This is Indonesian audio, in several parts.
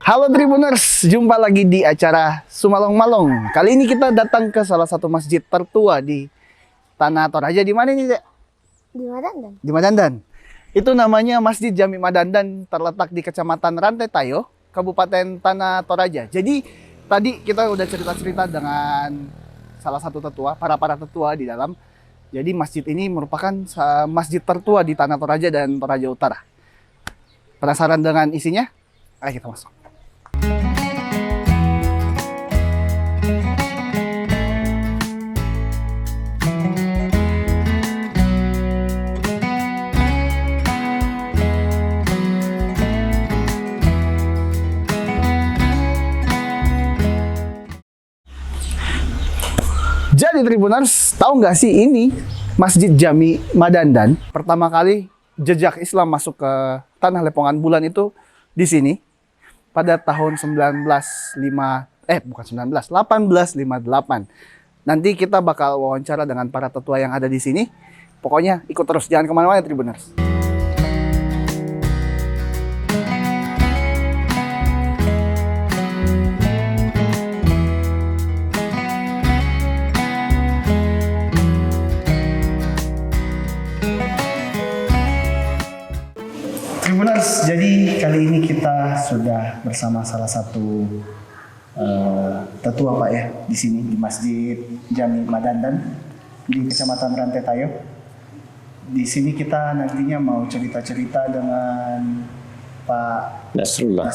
Halo Tribuners, jumpa lagi di acara Sumalong Malong. Kali ini kita datang ke salah satu masjid tertua di Tanah Toraja. Di mana ini, Dek? Di Madandan. Di Madandan. Itu namanya Masjid Jami Madandan, terletak di Kecamatan Rantai Tayo, Kabupaten Tanah Toraja. Jadi tadi kita udah cerita-cerita dengan salah satu tetua, para tetua di dalam. Jadi masjid ini merupakan masjid tertua di Tanah Toraja dan Toraja Utara. Penasaran dengan isinya? Ayo kita masuk. Jadi Tribuners, tahu nggak sih ini Masjid Jami Madandan pertama kali jejak Islam masuk ke tanah Lepongan Bulan itu di sini pada tahun 1858. Nanti kita bakal wawancara dengan para tetua yang ada di sini. Pokoknya ikut terus, jangan kemana-mana Tribuners. Tribuners, jadi kali ini kita sudah bersama salah satu tetua Pak ya di sini di Masjid Jami Madandan di Kecamatan Rantai Tayo. Di sini kita nantinya mau cerita-cerita dengan Pak Nasrullah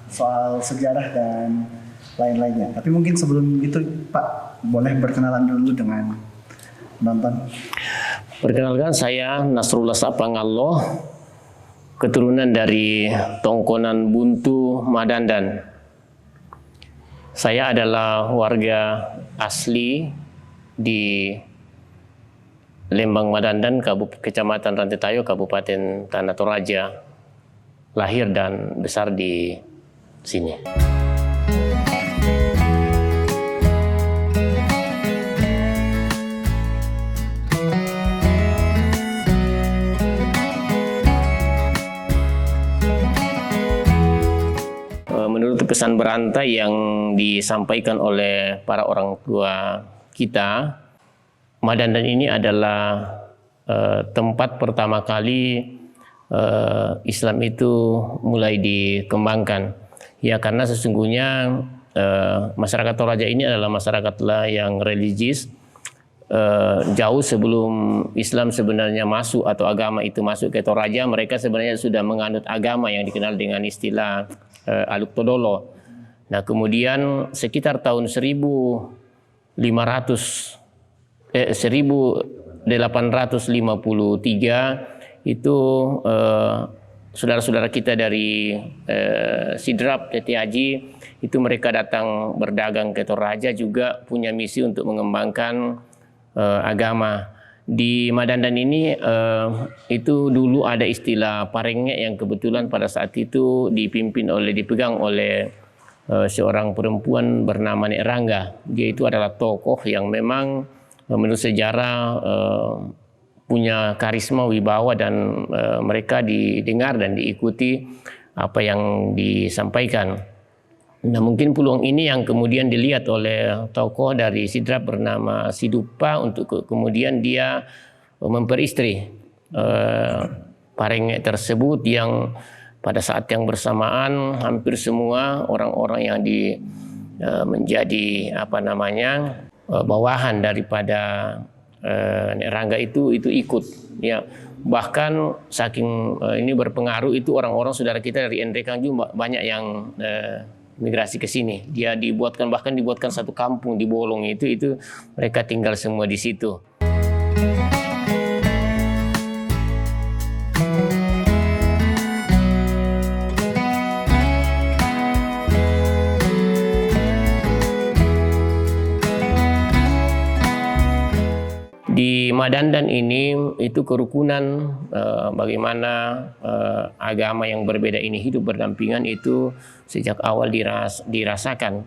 soal sejarah dan lain-lainnya. Tapi mungkin sebelum itu Pak boleh berkenalan dulu dengan penonton. Perkenalkan, saya Nasrullah Sapangalloh, keturunan dari Tongkonan Buntu Madandan. Saya adalah warga asli di Lembang Madandan, Kecamatan Rantai Tayo, Kabupaten Tanah Toraja. Lahir dan besar di sini. Menurut pesan berantai yang disampaikan oleh para orang tua kita, Madandan ini adalah tempat pertama kali Islam itu mulai dikembangkan. Ya, karena sesungguhnya masyarakat Toraja ini adalah masyarakat yang religius. Jauh sebelum Islam sebenarnya masuk atau agama itu masuk ke Toraja, mereka sebenarnya sudah menganut agama yang dikenal dengan istilah Aluk Todolo. Nah, kemudian sekitar tahun 1853 itu saudara-saudara kita dari Sidrap, Teti Haji, itu mereka datang berdagang ke Toraja, juga punya misi untuk mengembangkan agama. Di Madandan ini itu dulu ada istilah Parengge yang kebetulan pada saat itu dipegang oleh seorang perempuan bernama Nek Rangga. Dia itu adalah tokoh yang memang menurut sejarah punya karisma wibawa dan mereka didengar dan diikuti apa yang disampaikan. Nah, mungkin peluang ini yang kemudian dilihat oleh tokoh dari Sidrap bernama Sidupa untuk kemudian dia memperistri Parengge tersebut, yang pada saat yang bersamaan hampir semua orang-orang yang menjadi bawahan daripada Nek Rangga itu ikut, ya. Bahkan saking ini berpengaruh, itu orang-orang saudara kita dari Endrekang juga banyak yang migrasi ke sini. Bahkan dibuatkan satu kampung di Bolong, itu mereka tinggal semua di situ. Di Madandan ini itu kerukunan bagaimana agama yang berbeda ini hidup berdampingan itu sejak awal dirasakan.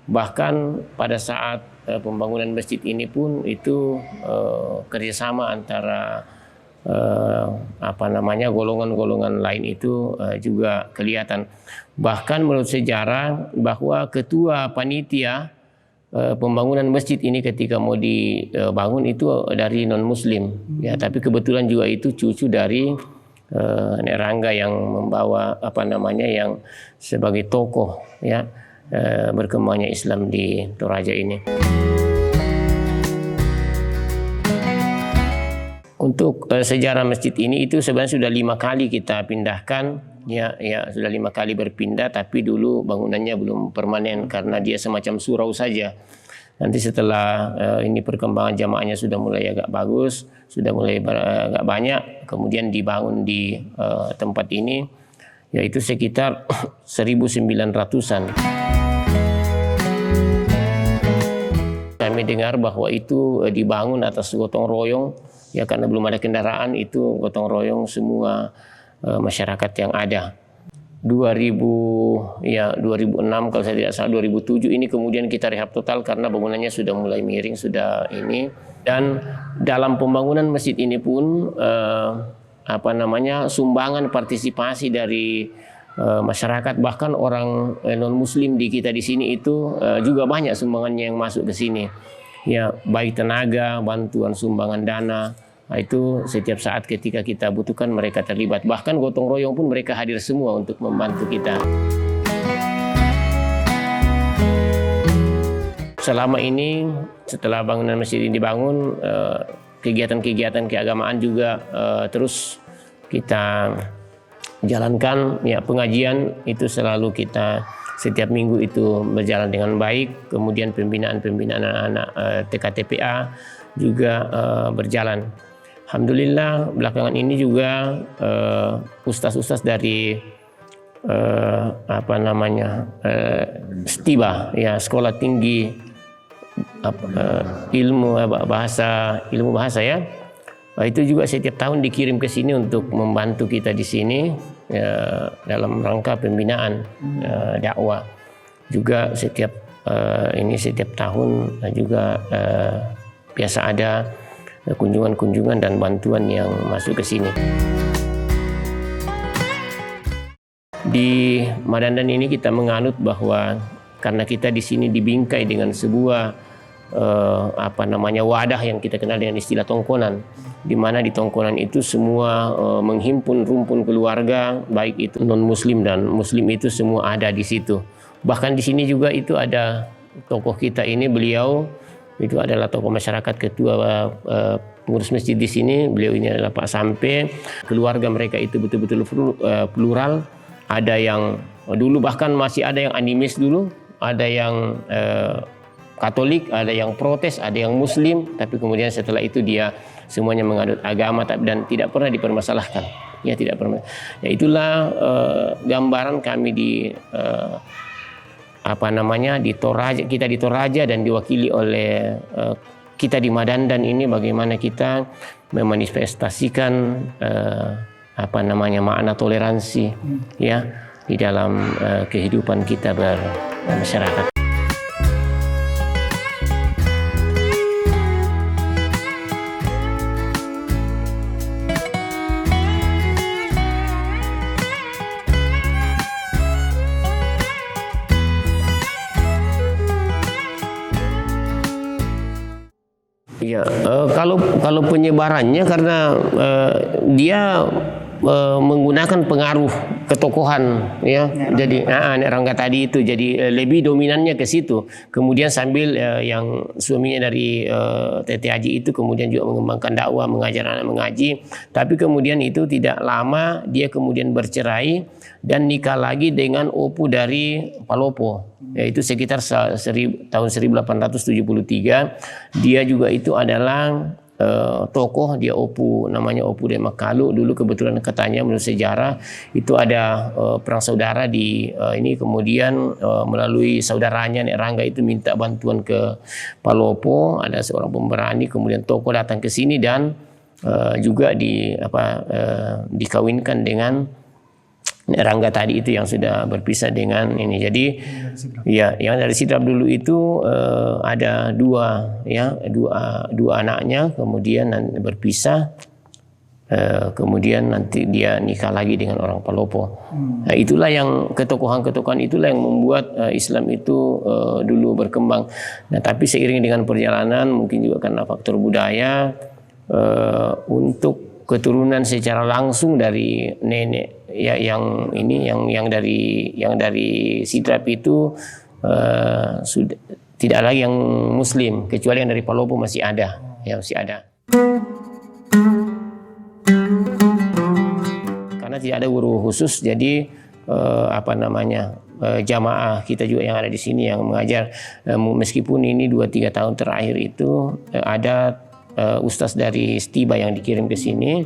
Bahkan pada saat pembangunan masjid ini pun itu kerjasama antara golongan-golongan lain itu juga kelihatan. Bahkan menurut sejarah bahwa ketua panitia pembangunan masjid ini ketika mau dibangun itu dari non muslim ya, tapi kebetulan juga itu cucu dari Nek Rangga yang membawa yang sebagai tokoh ya berkembangnya Islam di Toraja ini. Untuk sejarah masjid ini itu sebenarnya sudah 5 kali kita pindahkan ya sudah 5 kali berpindah, tapi dulu bangunannya belum permanen karena dia semacam surau saja. Nanti setelah ini perkembangan jamaahnya sudah mulai agak bagus, sudah mulai agak banyak, kemudian dibangun di tempat ini yaitu sekitar 1900-an. Kami dengar bahwa itu dibangun atas gotong royong ya, karena belum ada kendaraan, itu gotong royong semua masyarakat yang ada. 2006 kalau saya tidak salah, 2007 ini kemudian kita rehab total karena bangunannya sudah mulai miring, sudah ini. Dan dalam pembangunan masjid ini pun sumbangan partisipasi dari masyarakat, bahkan orang non muslim di kita di sini itu juga banyak sumbangannya yang masuk ke sini. Ya, baik tenaga, bantuan sumbangan dana, itu setiap saat ketika kita butuhkan mereka terlibat. Bahkan gotong royong pun mereka hadir semua untuk membantu kita. Selama ini setelah bangunan masjid ini dibangun, kegiatan-kegiatan keagamaan juga terus kita jalankan. Ya, pengajian itu selalu kita setiap minggu itu berjalan dengan baik. Kemudian pembinaan anak-anak TKTPA juga berjalan. Alhamdulillah belakangan ini juga ustaz-ustaz dari STIBA ya, Sekolah Tinggi Ilmu Bahasa ya, itu juga setiap tahun dikirim ke sini untuk membantu kita di sini ya, dalam rangka pembinaan dakwah. Juga setiap tahun juga biasa ada kunjungan-kunjungan dan bantuan yang masuk ke sini. Di Madandan ini kita menganut bahwa karena kita di sini dibingkai dengan sebuah wadah yang kita kenal dengan istilah tongkonan, di mana di tongkonan itu semua menghimpun rumpun keluarga, baik itu non muslim dan muslim, itu semua ada di situ. Bahkan di sini juga itu ada tokoh kita ini, beliau itu adalah tokoh masyarakat, ketua pengurus masjid di sini. Beliau ini adalah Pak Sampe. Keluarga mereka itu betul-betul plural. Ada yang dulu bahkan masih ada yang animis dulu, ada yang Katolik, ada yang protes, ada yang Muslim. Tapi kemudian setelah itu dia semuanya menganut agama dan tidak pernah dipermasalahkan. Ya, tidak pernah. Ya, itulah gambaran kami di di Toraja, kita di Toraja dan diwakili oleh kita di Madandan ini, bagaimana kita memanifestasikan makna toleransi ya di dalam kehidupan kita bermasyarakat. Ya, kalau penyebarannya karena dia menggunakan pengaruh ketokohan ya. Jadi Nek Rangga tadi itu jadi lebih dominannya ke situ. Kemudian sambil yang suaminya dari Tete Haji itu kemudian juga mengembangkan dakwah, mengajar anak mengaji. Tapi kemudian itu tidak lama dia kemudian bercerai dan nikah lagi dengan opu dari Palopo. Yaitu sekitar tahun 1873. Dia juga itu adalah tokoh, dia namanya Opu Demak Kalu. Dulu kebetulan katanya menurut sejarah itu ada perang saudara di ini, kemudian melalui saudaranya Nek Rangga itu minta bantuan ke Palopo, ada seorang pemberani, kemudian tokoh datang ke sini dan juga dikawinkan dengan Nek Rangga tadi itu yang sudah berpisah dengan ini. Jadi ya, yang dari Sidrap dulu itu ada dua anaknya, kemudian berpisah. kemudian nanti dia nikah lagi dengan orang Palopo. Nah, itulah yang ketokohan-ketokohan itulah yang membuat Islam itu dulu berkembang. Nah, tapi seiring dengan perjalanan mungkin juga karena faktor budaya, untuk keturunan secara langsung dari nenek ya yang ini yang dari Sidrap itu sudah tidak lagi yang Muslim, kecuali yang dari Palopo masih ada, ya masih ada. Karena tidak ada guru khusus, jadi jamaah kita juga yang ada di sini yang mengajar, meskipun ini 2-3 tahun terakhir itu ada ustaz dari Stiba yang dikirim ke sini.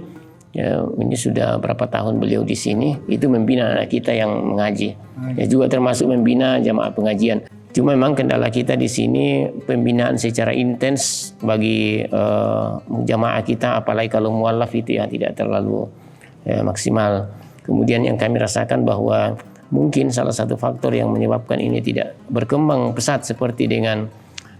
Ini sudah berapa tahun beliau di sini, itu membina anak kita yang mengaji. Ya, juga termasuk membina jamaah pengajian. Cuma memang kendala kita di sini pembinaan secara intens bagi jamaah kita, apalagi kalau mualaf itu yang tidak terlalu maksimal. Kemudian yang kami rasakan bahwa mungkin salah satu faktor yang menyebabkan ini tidak berkembang pesat seperti dengan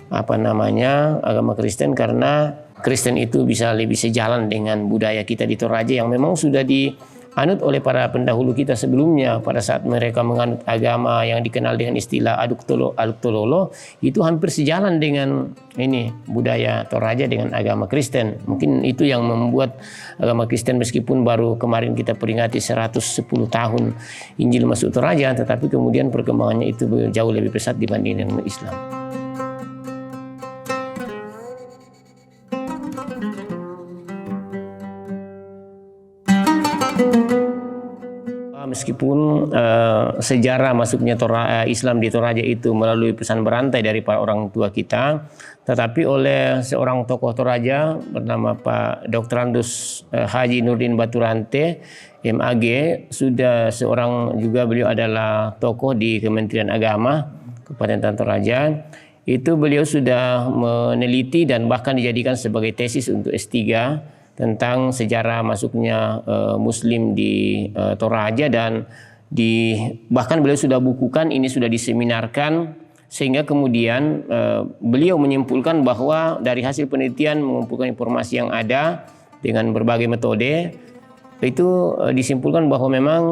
agama Kristen, karena Kristen itu bisa lebih sejalan dengan budaya kita di Toraja yang memang sudah dianut oleh para pendahulu kita sebelumnya. Pada saat mereka menganut agama yang dikenal dengan istilah Aduk Tololo, itu hampir sejalan dengan ini budaya Toraja dengan agama Kristen. Mungkin itu yang membuat agama Kristen, meskipun baru kemarin kita peringati 110 tahun Injil masuk Toraja, tetapi kemudian perkembangannya itu jauh lebih pesat dibanding dengan Islam. Meskipun sejarah masuknya Islam di Toraja itu melalui pesan berantai dari para orang tua kita, tetapi oleh seorang tokoh Toraja bernama Pak Dr. Andus Haji Nurdin Baturante, MAG, sudah seorang juga beliau adalah tokoh di Kementerian Agama Kabupaten Toraja. Itu beliau sudah meneliti dan bahkan dijadikan sebagai tesis untuk S3 tentang sejarah masuknya Muslim di Toraja, dan bahkan beliau sudah bukukan, ini sudah diseminarkan, sehingga kemudian beliau menyimpulkan bahwa dari hasil penelitian mengumpulkan informasi yang ada dengan berbagai metode, itu disimpulkan bahwa memang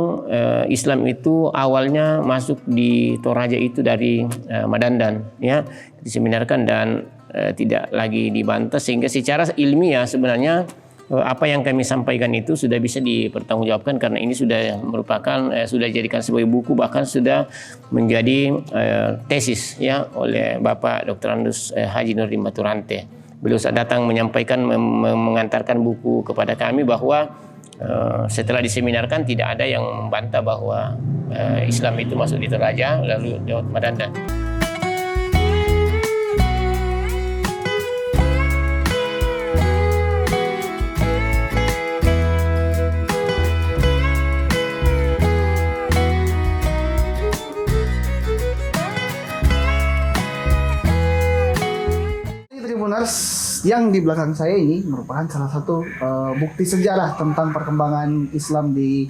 Islam itu awalnya masuk di Toraja itu dari Madandan, ya, diseminarkan dan tidak lagi dibantah, sehingga secara ilmiah sebenarnya apa yang kami sampaikan itu sudah bisa dipertanggungjawabkan, karena ini sudah merupakan sudah dijadikan sebagai buku, bahkan sudah menjadi tesis ya oleh Bapak Dr. Andus Haji Nurdin Baturante. Beliau saat datang menyampaikan, mengantarkan buku kepada kami bahwa setelah diseminarkan tidak ada yang membantah bahwa Islam itu masuk di Toraja lalu lewat Madandan. Yang di belakang saya ini merupakan salah satu bukti sejarah tentang perkembangan Islam di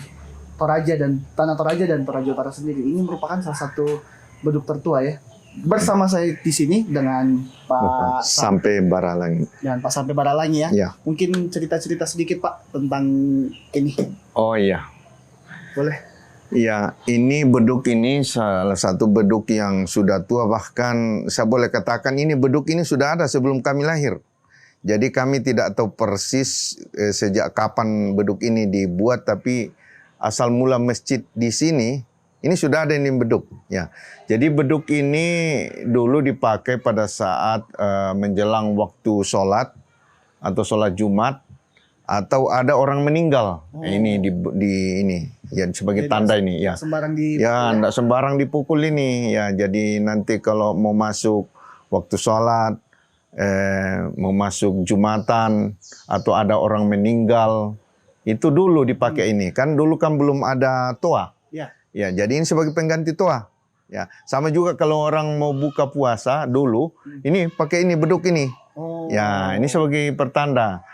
Toraja dan Tanah Toraja dan Toraja Utara sendiri. Ini merupakan salah satu beduk tertua ya. Bersama saya di sini dengan Pak Sampai Baralangi. Dan Pak Sampai Baralangi ya. Ya. Mungkin cerita-cerita sedikit Pak tentang ini. Oh iya. Boleh. Ya, ini beduk ini salah satu beduk yang sudah tua, bahkan saya boleh katakan ini beduk ini sudah ada sebelum kami lahir. Jadi kami tidak tahu persis sejak kapan beduk ini dibuat, tapi asal mula masjid di sini ini sudah ada ini beduk. Ya, jadi beduk ini dulu dipakai pada saat menjelang waktu sholat atau sholat Jumat, atau ada orang meninggal. Ini di ini ya sebagai jadi tanda ini ya. Sembarang dipukul, ya, enggak sembarang dipukul ini ya. Jadi nanti kalau mau masuk waktu sholat, mau masuk Jumatan, atau ada orang meninggal, itu dulu dipakai ini. Kan dulu kan belum ada toa. Ya. Ya, jadi ini sebagai pengganti toa. Ya, sama juga kalau orang mau buka puasa dulu, ini pakai ini beduk ini. Ya, ini sebagai pertanda.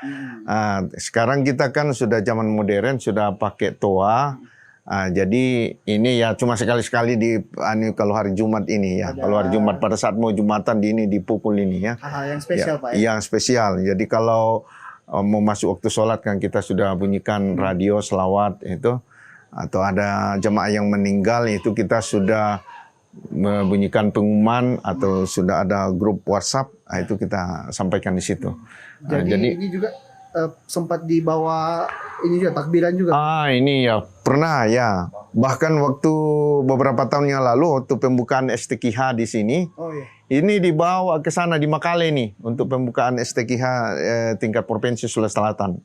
Sekarang kita kan sudah zaman modern, sudah pakai toa. Jadi ini ya cuma sekali-sekali kalau hari Jumat ini ya. Kalau hari Jumat pada saat mau Jumatan ini dipukul ini ya. Hal yang spesial ya, Pak ya. Yang spesial. Jadi kalau mau masuk waktu sholat kan kita sudah bunyikan radio selawat itu, atau ada jemaah yang meninggal itu kita sudah membunyikan pengumuman atau sudah ada grup WhatsApp, itu kita sampaikan di situ. Jadi ini juga sempat dibawa ini juga takbiran juga. Ini ya pernah ya. Bahkan waktu beberapa tahun yang lalu waktu pembukaan STQH di sini, ini dibawa ke sana di Makale nih untuk pembukaan STQH tingkat provinsi Sulawesi Selatan.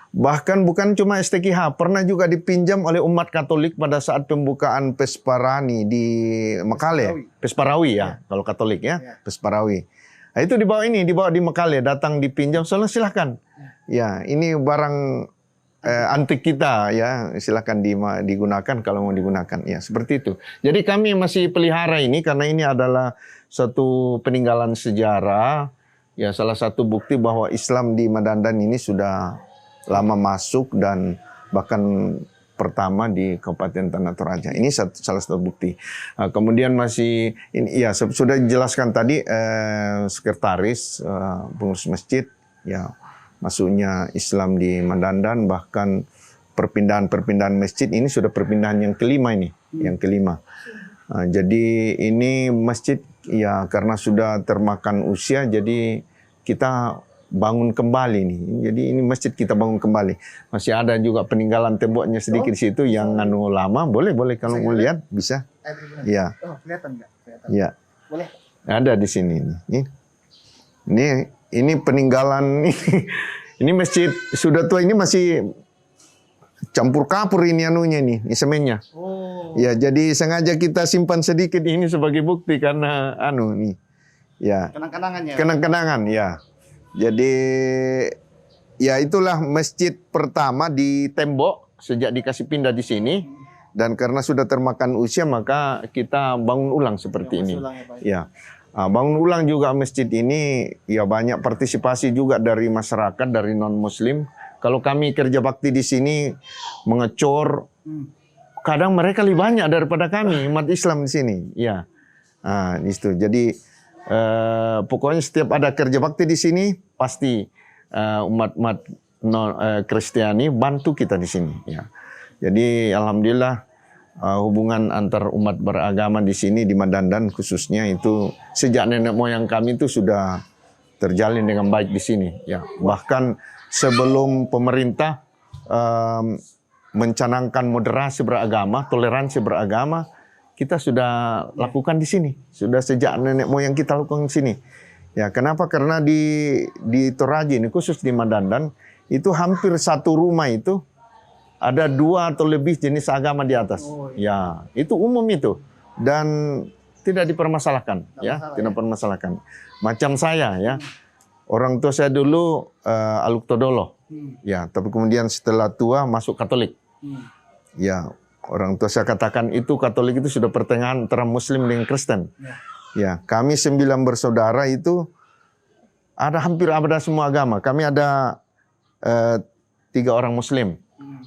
Bahkan bukan cuma STQH, pernah juga dipinjam oleh umat Katolik pada saat pembukaan Pesparani di Makale. Pesparawi ya, kalau Katolik ya, Pesparawi. Nah, itu dibawa di Makale, datang dipinjam, soalnya silahkan. Ya, ini barang antik kita ya, silahkan digunakan kalau mau digunakan. Ya, seperti itu. Jadi kami masih pelihara ini karena ini adalah satu peninggalan sejarah. Ya, salah satu bukti bahwa Islam di Madandan ini sudah lama masuk dan bahkan pertama di Kabupaten Tanah Toraja. Ini salah satu bukti. Kemudian masih ini ya sudah dijelaskan tadi sekretaris pengurus masjid ya, masuknya Islam di Madandan, bahkan perpindahan masjid ini sudah perpindahan yang kelima ini, yang kelima. Jadi ini masjid ya karena sudah termakan usia, jadi kita bangun kembali nih. Jadi ini masjid kita bangun kembali. Masih ada juga peninggalan temboknya sedikit di situ yang lama. Boleh kalau mau lihat bisa. Iya. Kelihatan nggak? Iya. Boleh. Ada di sini nih. Ini peninggalan ini masjid sudah tua, ini masih campur kapur ini nih semennya. Ya, jadi sengaja kita simpan sedikit ini sebagai bukti karena nih. Ya. Kenang-kenangannya. Kenang-kenangan ya. Jadi ya itulah masjid pertama di tembok sejak dikasih pindah di sini, dan karena sudah termakan usia maka kita bangun ulang seperti ini. Ya, bangun ulang juga masjid ini ya, banyak partisipasi juga dari masyarakat, dari non Muslim. Kalau kami kerja bakti di sini mengecor, kadang mereka lebih banyak daripada kami umat Islam di sini. Ya, itu. Jadi pokoknya setiap ada kerja bakti di sini pasti umat Kristiani bantu kita di sini. Ya. Jadi alhamdulillah hubungan antar umat beragama di sini di Madandan khususnya itu sejak nenek moyang kami itu sudah terjalin dengan baik di sini. Ya. Bahkan sebelum pemerintah mencanangkan moderasi beragama, toleransi beragama, kita sudah lakukan di sini. Sudah sejak nenek moyang kita lakukan di sini. Ya, kenapa? Karena di Toraja ini, khusus di Madandan, itu hampir satu rumah itu ada 2 atau lebih jenis agama di atas. Ya, itu umum itu. Dan tidak dipermasalahkan. Tidak dipermasalahkan. Macam saya ya. Orang tua saya dulu Aluk Todolo. Ya, tapi kemudian setelah tua masuk Katolik. Ya, orang tua saya katakan itu Katolik itu sudah pertengahan antara Muslim dengan Kristen. Ya, kami 9 bersaudara itu hampir ada semua agama. Kami ada 3 orang Muslim,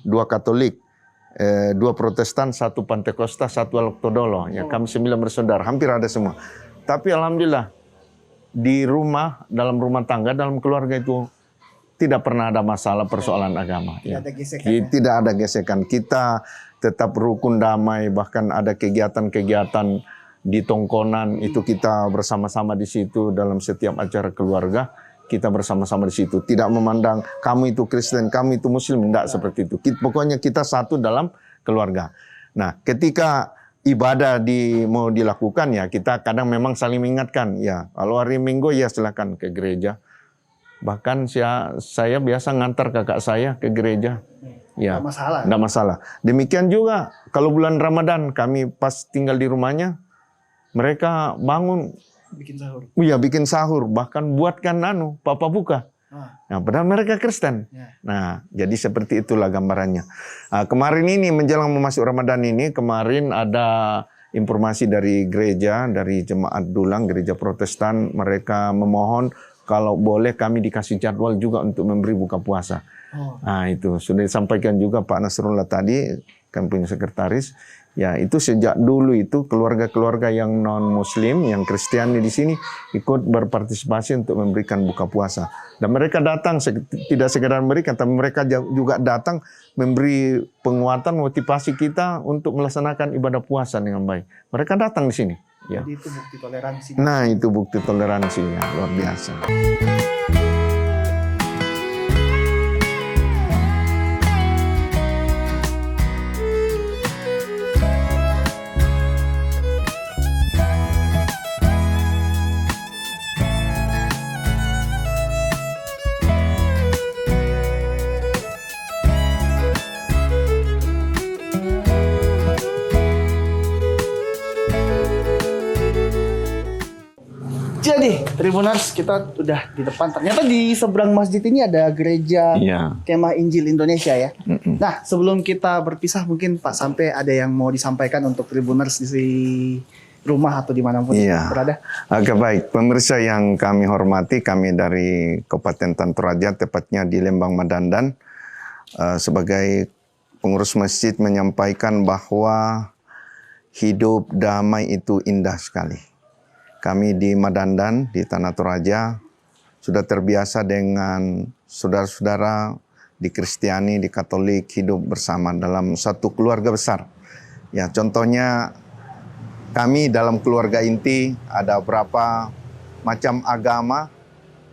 2 Katolik, 2 Protestan, 1 Pantekosta, 1 Aluk-Todolo. Ya, kami 9 bersaudara, hampir ada semua. Tapi alhamdulillah di rumah, dalam rumah tangga, dalam keluarga itu tidak pernah ada masalah persoalan agama. Ya. Tidak ada gesekan. Kita tetap rukun damai, bahkan ada kegiatan-kegiatan di tongkonan itu kita bersama-sama di situ dalam setiap acara keluarga, kita bersama-sama di situ. Tidak memandang kamu itu Kristen, kamu itu Muslim, tidak seperti itu. Pokoknya kita satu dalam keluarga. Nah, ketika ibadah mau dilakukan ya, kita kadang memang saling mengingatkan. Ya, kalau hari Minggu ya silakan ke gereja. Bahkan saya biasa ngantar kakak saya ke gereja. Ya, tidak masalah. Demikian juga kalau bulan Ramadan kami pas tinggal di rumahnya, mereka bangun bikin sahur. Iya, bikin sahur, bahkan buatkan papa buka. Nah, padahal mereka Kristen. Nah, jadi seperti itulah gambarannya. Kemarin ini menjelang masuk Ramadan ini, kemarin ada informasi dari gereja, dari jemaat Dulang, gereja Protestan, mereka memohon kalau boleh kami dikasih jadwal juga untuk memberi buka puasa. Nah, itu sudah disampaikan juga Pak Nasrullah tadi, kami punya sekretaris. Ya, itu sejak dulu itu keluarga-keluarga yang non-Muslim, yang Kristiani di sini ikut berpartisipasi untuk memberikan buka puasa. Dan mereka datang tidak sekedar memberikan, tapi mereka juga datang memberi penguatan, motivasi kita untuk melaksanakan ibadah puasa dengan baik. Mereka datang di sini. Ya. Jadi itu bukti toleransi. Nah, itu bukti toleransinya luar biasa. Jadi, Tribuners, kita udah di depan. Ternyata di seberang masjid ini ada gereja Iya. Kemah Injil Indonesia ya. Nah, sebelum kita berpisah, mungkin Pak Sampe ada yang mau disampaikan untuk Tribuners di rumah atau dimanapun Iya. berada. Agak baik. Pemirsa yang kami hormati, kami dari Kabupaten Toraja, tepatnya di Lembang Madandan, sebagai pengurus masjid menyampaikan bahwa hidup damai itu indah sekali. Kami di Madandan, di Tanah Toraja, sudah terbiasa dengan saudara-saudara di Kristiani, di Katolik hidup bersama dalam satu keluarga besar. Ya, contohnya kami dalam keluarga inti ada berapa macam agama,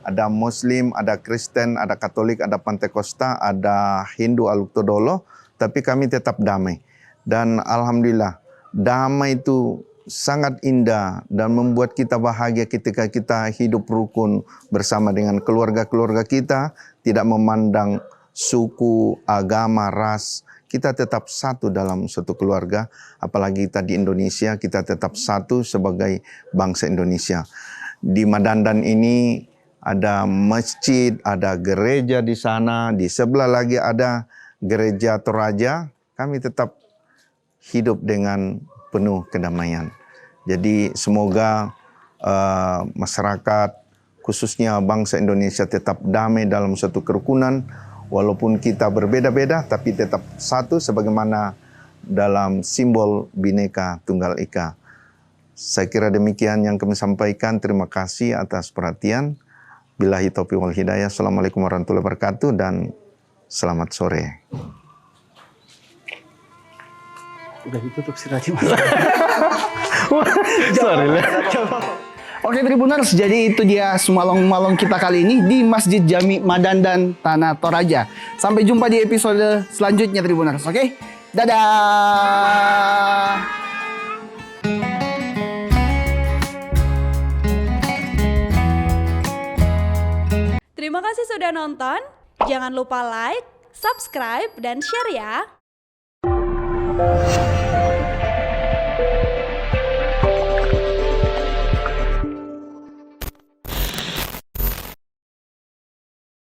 ada Muslim, ada Kristen, ada Katolik, ada Pantekosta, ada Hindu, Aluk-Todolo, tapi kami tetap damai. Dan Alhamdulillah, damai itu sangat indah dan membuat kita bahagia ketika kita hidup rukun bersama dengan keluarga-keluarga kita, tidak memandang suku, agama, ras. Kita tetap satu dalam satu keluarga, apalagi kita di Indonesia, kita tetap satu sebagai bangsa Indonesia. Di Madandan ini ada masjid, ada gereja di sana, di sebelah lagi ada gereja Toraja. Kami tetap hidup dengan penuh kedamaian. Jadi semoga masyarakat, khususnya bangsa Indonesia tetap damai dalam satu kerukunan, walaupun kita berbeda-beda, tapi tetap satu sebagaimana dalam simbol Bhinneka Tunggal Ika. Saya kira demikian yang kami sampaikan. Terima kasih atas perhatian. Billahi taufiq wal hidayah. Assalamualaikum warahmatullahi wabarakatuh dan selamat sore. Udah ditutup si Raji. Sorry. Oke Tribuners, jadi itu dia Sumalong-Malong kita kali ini di Masjid Jami Madandan Tanah Toraja. Sampai jumpa di episode selanjutnya Tribuners, oke? Dadah! Terima kasih sudah nonton. Jangan lupa like, subscribe, dan share ya.